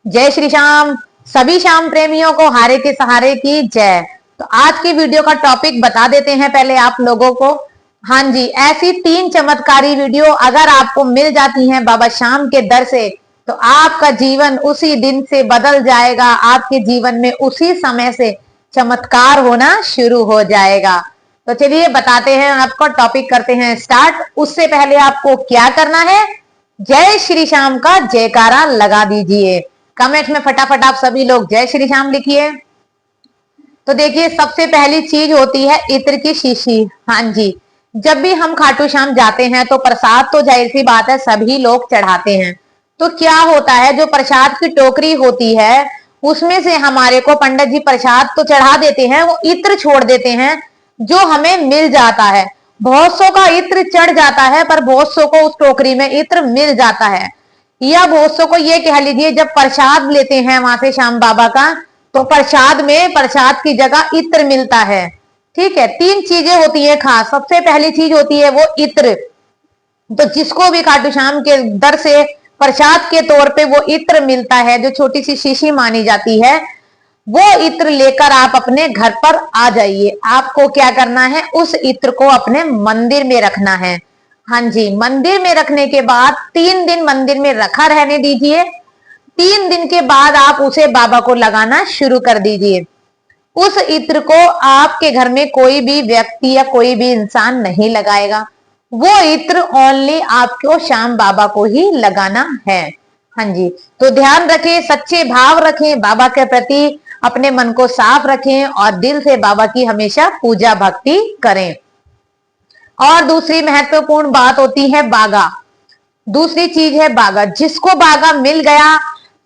जय श्री श्याम। सभी श्याम प्रेमियों को हारे के सहारे की जय। तो आज की वीडियो का टॉपिक बता देते हैं पहले आप लोगों को। हाँ जी, ऐसी 3 चमत्कारी वीडियो अगर आपको मिल जाती हैं बाबा श्याम के दर से तो आपका जीवन उसी दिन से बदल जाएगा। आपके जीवन में उसी समय से चमत्कार होना शुरू हो जाएगा। तो चलिए बताते हैं आपको, टॉपिक करते हैं स्टार्ट। उससे पहले आपको क्या करना है, जय श्री श्याम का जयकारा लगा दीजिए। कमेंट में फटाफट आप सभी लोग जय श्री श्याम लिखिए। तो देखिए, सबसे पहली चीज होती है इत्र की शीशी। हाँ जी, जब भी हम खाटू श्याम जाते हैं तो प्रसाद तो जाहिर सी बात है सभी लोग चढ़ाते हैं। तो क्या होता है, जो प्रसाद की टोकरी होती है उसमें से हमारे को पंडित जी प्रसाद तो चढ़ा देते हैं, वो इत्र छोड़ देते हैं जो हमें मिल जाता है। बहुत सौ का इत्र चढ़ जाता है पर बहुत सौ को उस टोकरी में इत्र मिल जाता है। या बहुत सौ को ये कह लीजिए, जब प्रसाद लेते हैं वहां से श्याम बाबा का तो प्रसाद में प्रसाद की जगह इत्र मिलता है। ठीक है, 3 चीजें होती है खास। सबसे पहली चीज होती है वो इत्र। तो जिसको भी खाटू श्याम के दर से प्रसाद के तौर पे वो इत्र मिलता है, जो छोटी सी शीशी मानी जाती है, वो इत्र लेकर आप अपने घर पर आ जाइए। आपको क्या करना है, उस इत्र को अपने मंदिर में रखना है। हाँ जी, मंदिर में रखने के बाद 3 दिन मंदिर में रखा रहने दीजिए। 3 दिन के बाद आप उसे बाबा को लगाना शुरू कर दीजिए। उस इत्र को आपके घर में कोई भी व्यक्ति या कोई भी इंसान नहीं लगाएगा। वो इत्र ओनली आपको श्याम बाबा को ही लगाना है। हाँ जी, तो ध्यान रखें, सच्चे भाव रखें बाबा के प्रति, अपने मन को साफ रखें और दिल से बाबा की हमेशा पूजा भक्ति करें। और दूसरी महत्वपूर्ण बात होती है बागा। दूसरी चीज है बागा। जिसको बागा मिल गया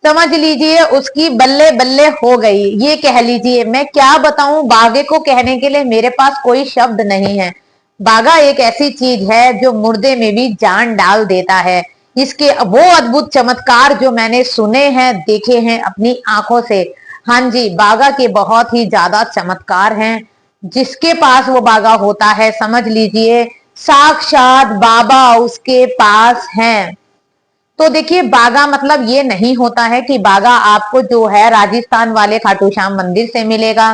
समझ लीजिए उसकी बल्ले बल्ले हो गई, ये कह लीजिए। मैं क्या बताऊं, बागे को कहने के लिए मेरे पास कोई शब्द नहीं है। बागा एक ऐसी चीज है जो मुर्दे में भी जान डाल देता है। इसके वो अद्भुत चमत्कार जो मैंने सुने हैं, देखे हैं अपनी आंखों से। हाँ जी, बागा के बहुत ही ज्यादा चमत्कार हैं। जिसके पास वो बागा होता है समझ लीजिए साक्षात बाबा उसके पास हैं। तो देखिए, बागा मतलब ये नहीं होता है कि बागा आपको जो है राजस्थान वाले खाटू श्याम मंदिर से मिलेगा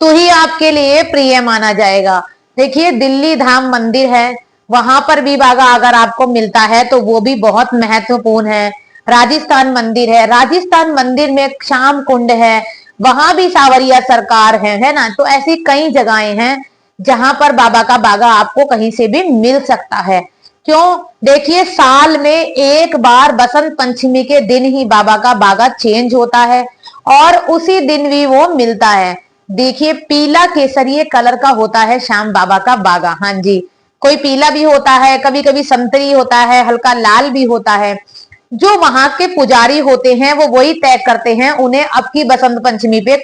तो ही आपके लिए प्रिय माना जाएगा। देखिए, दिल्ली धाम मंदिर है, वहां पर भी बागा अगर आपको मिलता है तो वो भी बहुत महत्वपूर्ण है। राजस्थान मंदिर है, राजस्थान मंदिर में श्याम कुंड है, वहां भी सावरिया सरकार है ना। तो ऐसी कई जगहें हैं जहां पर बाबा का बागा आपको कहीं से भी मिल सकता है। क्यों, देखिए, साल में एक बार बसंत पंचमी के दिन ही बाबा का बागा चेंज होता है और उसी दिन भी वो मिलता है। देखिए, पीला केसरिये कलर का होता है श्याम बाबा का बागा। हाँ जी, कोई पीला भी होता है, कभी कभी संतरी होता है, हल्का लाल भी होता है। जो वहां के पुजारी होते हैं वो वही तय करते हैं उन्हें अब की बसंत पंचमी पे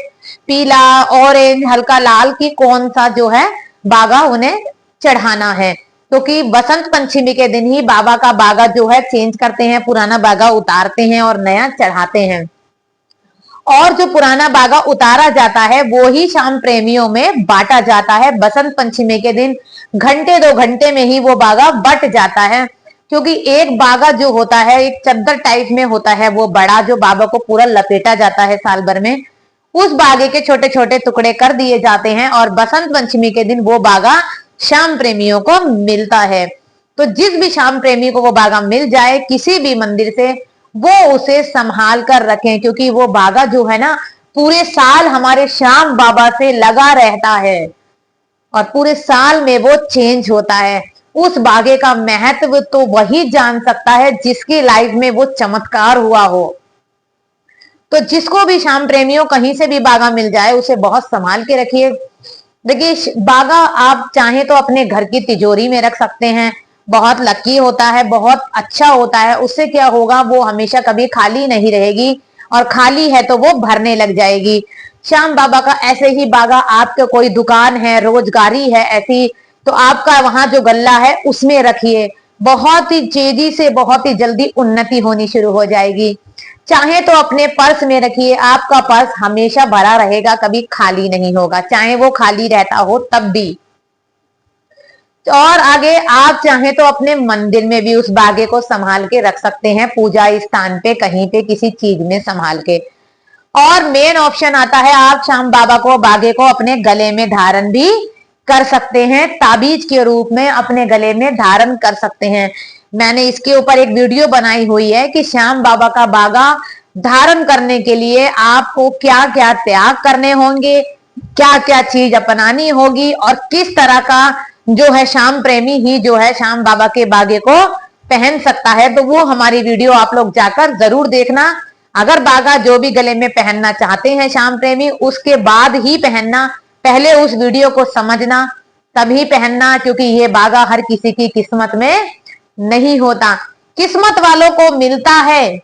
पीला, ऑरेंज, हल्का लाल की कौन सा जो है बागा उन्हें चढ़ाना है। क्योंकि बसंत पंचमी के दिन ही बाबा का बागा जो है चेंज करते हैं, पुराना बागा उतारते हैं और नया चढ़ाते हैं। और जो पुराना बागा उतारा जाता है वो ही श्याम प्रेमियों में बांटा जाता है। बसंत पंचमी के दिन घंटे 2 घंटे में ही वो बागा बट जाता है। क्योंकि एक बागा जो होता है एक चद्दर टाइप में होता है, वो बड़ा जो बाबा को पूरा लपेटा जाता है साल भर में, उस बागे के छोटे छोटे टुकड़े कर दिए जाते हैं और बसंत पंचमी के दिन वो बागा श्याम प्रेमियों को मिलता है। तो जिस भी श्याम प्रेमी को वो बागा मिल जाए किसी भी मंदिर से, वो उसे संभाल कर रखें। क्योंकि वो बागा जो है ना पूरे साल हमारे श्याम बाबा से लगा रहता है और पूरे साल में वो चेंज होता है। उस बागे का महत्व तो वही जान सकता है जिसकी लाइफ में वो चमत्कार हुआ हो। तो जिसको भी श्याम प्रेमियों कहीं से भी बागा मिल जाए उसे बहुत संभाल के रखिए। देखिए, बागा आप चाहें तो अपने घर की तिजोरी में रख सकते हैं। बहुत लकी होता है, बहुत अच्छा होता है। उससे क्या होगा, वो हमेशा कभी खाली नहीं रहेगी और खाली है तो वो भरने लग जाएगी। श्याम बाबा का ऐसे ही बागा आपके कोई दुकान है, रोजगारी है ऐसी, तो आपका वहां जो गल्ला है उसमें रखिए। बहुत ही तेजी से बहुत ही जल्दी उन्नति होनी शुरू हो जाएगी। चाहे तो अपने पर्स में रखिए, आपका पर्स हमेशा भरा रहेगा, कभी खाली नहीं होगा, चाहे वो खाली रहता हो तब भी। और आगे आप चाहें तो अपने मंदिर में भी उस बागे को संभाल के रख सकते हैं, पूजा स्थान पे कहीं पे किसी चीज में संभाल के। और मेन ऑप्शन आता है, आप श्याम बाबा को बागे को अपने गले में धारण भी कर सकते हैं, ताबीज के रूप में अपने गले में धारण कर सकते हैं। मैंने इसके ऊपर एक वीडियो बनाई हुई है कि श्याम बाबा का बागा धारण करने के लिए आपको क्या क्या त्याग करने होंगे, क्या क्या चीज अपनानी होगी, और किस तरह का जो है श्याम प्रेमी ही जो है श्याम बाबा के बागे को पहन सकता है। तो वो हमारी वीडियो आप लोग जाकर जरूर देखना। अगर बागा जो भी गले में पहनना चाहते हैं श्याम प्रेमी, उसके बाद ही पहनना, पहले उस वीडियो को समझना तभी पहनना, क्योंकि ये बागा हर किसी की किस्मत में नहीं होता। किस्मत वालों को मिलता है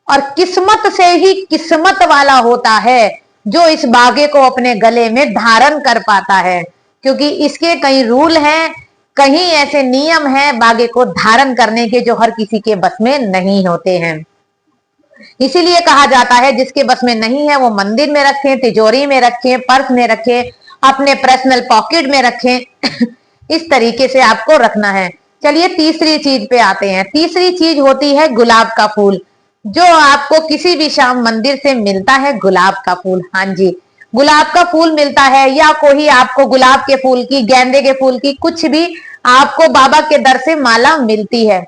और किस्मत से ही किस्मत वाला होता है जो इस बागे को अपने गले में धारण कर पाता है, क्योंकि इसके कई रूल हैं, कहीं ऐसे नियम हैं बागे को धारण करने के जो हर किसी के बस में नहीं होते हैं। इसीलिए कहा जाता है जिसके बस में नहीं है वो मंदिर में रखें, तिजोरी में रखें, पर्स में रखें, अपने पर्सनल पॉकेट में रखें। इस तरीके से आपको रखना है। चलिए तीसरी चीज पे आते हैं। तीसरी चीज होती है गुलाब का फूल, जो आपको किसी भी श्याम मंदिर से मिलता है। गुलाब का फूल, हाँ जी, गुलाब का फूल मिलता है, या कोई आपको गुलाब के फूल की, गेंदे के फूल की, कुछ भी आपको बाबा के दर से माला मिलती है।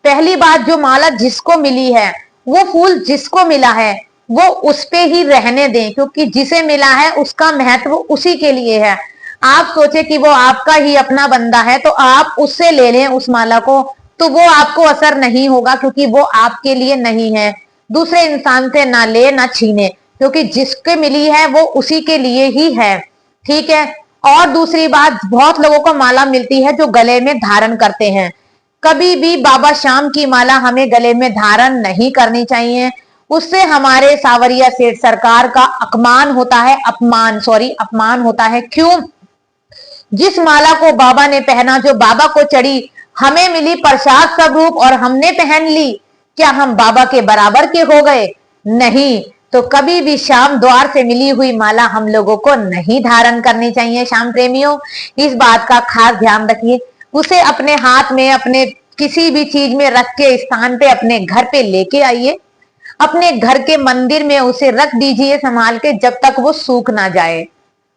पहली बात, जो माला जिसको मिली है, वो फूल जिसको मिला है वो उस पे ही रहने दें, क्योंकि जिसे मिला है उसका महत्व उसी के लिए है। आप सोचे कि वो आपका ही अपना बंदा है तो आप उससे ले लें उस माला को, तो वो आपको असर नहीं होगा, क्योंकि वो आपके लिए नहीं है। दूसरे इंसान से ना ले ना छीने, क्योंकि जिसके मिली है वो उसी के लिए ही है। ठीक है। और दूसरी बात, बहुत लोगों को माला मिलती है जो गले में धारण करते हैं। कभी भी बाबा श्याम की माला हमें गले में धारण नहीं करनी चाहिए, उससे हमारे सावरिया सेठ सरकार का अपमान होता है, अपमान होता है। क्यों? जिस माला को बाबा ने पहना, जो बाबा को चढ़ी, हमें मिली प्रसाद स्वरूप और हमने पहन ली, क्या हम बाबा के बराबर के हो गए? नहीं। तो कभी भी श्याम द्वार से मिली हुई माला हम लोगों को नहीं धारण करनी चाहिए। श्याम प्रेमियों, इस बात का खास ध्यान रखिए। उसे अपने हाथ में, अपने किसी भी चीज में रख के स्थान पे अपने घर पे लेके आइए, अपने घर के मंदिर में उसे रख दीजिए संभाल के, जब तक वो सूख ना जाए।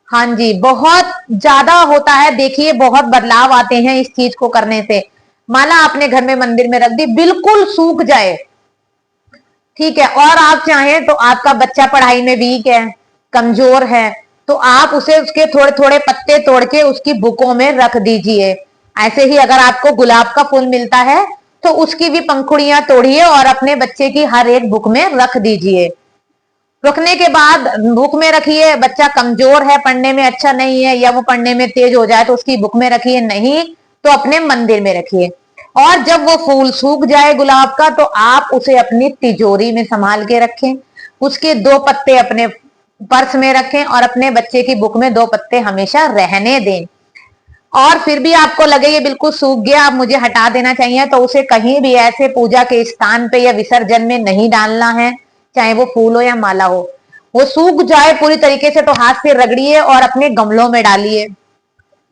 हाँ जी, बहुत ज्यादा होता है, देखिए बहुत बदलाव आते हैं इस चीज को करने से। माला अपने घर में मंदिर में रख दी, बिल्कुल सूख जाए, ठीक है, और आप चाहें तो आपका बच्चा पढ़ाई में वीक है, कमजोर है, तो आप उसे उसके थोड़े थोड़े पत्ते तोड़ के उसकी बुकों में रख दीजिए। ऐसे ही अगर आपको गुलाब का फूल मिलता है तो उसकी भी पंखुड़ियां तोड़िए और अपने बच्चे की हर एक बुक में रख दीजिए। रखने के बाद बुक में रखिए। बच्चा कमजोर है, पढ़ने में अच्छा नहीं है, या वो पढ़ने में तेज हो जाए तो उसकी बुक में रखिए, नहीं तो अपने मंदिर में रखिए। और जब वो फूल सूख जाए गुलाब का, तो आप उसे अपनी तिजोरी में संभाल के रखें, उसके 2 पत्ते अपने पर्स में रखें और अपने बच्चे की बुक में 2 पत्ते हमेशा रहने दें। और फिर भी आपको लगे ये बिल्कुल सूख गया, अब मुझे हटा देना चाहिए, तो उसे कहीं भी ऐसे पूजा के स्थान पे या विसर्जन में नहीं डालना है, चाहे वो फूल हो या माला हो। वो सूख जाए पूरी तरीके से तो हाथ से रगड़िए और अपने गमलों में डालिए।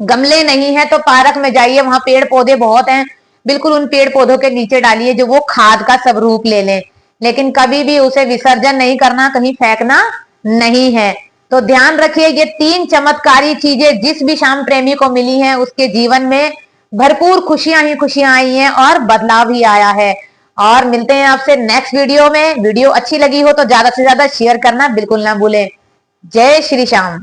गमले नहीं है तो पार्क में जाइए, वहां पेड़ पौधे बहुत हैं, बिल्कुल उन पेड़ पौधों के नीचे डालिए जो वो खाद का स्वरूप ले लें। लेकिन कभी भी उसे विसर्जन नहीं करना, कहीं फेंकना नहीं है। तो ध्यान रखिए, ये 3 चमत्कारी चीजें जिस भी श्याम प्रेमी को मिली हैं उसके जीवन में भरपूर खुशियां ही खुशियां आई हैं और बदलाव ही आया है। और मिलते हैं आपसे नेक्स्ट वीडियो में। वीडियो अच्छी लगी हो तो ज्यादा से ज्यादा शेयर करना बिल्कुल ना भूलें। जय श्री श्याम।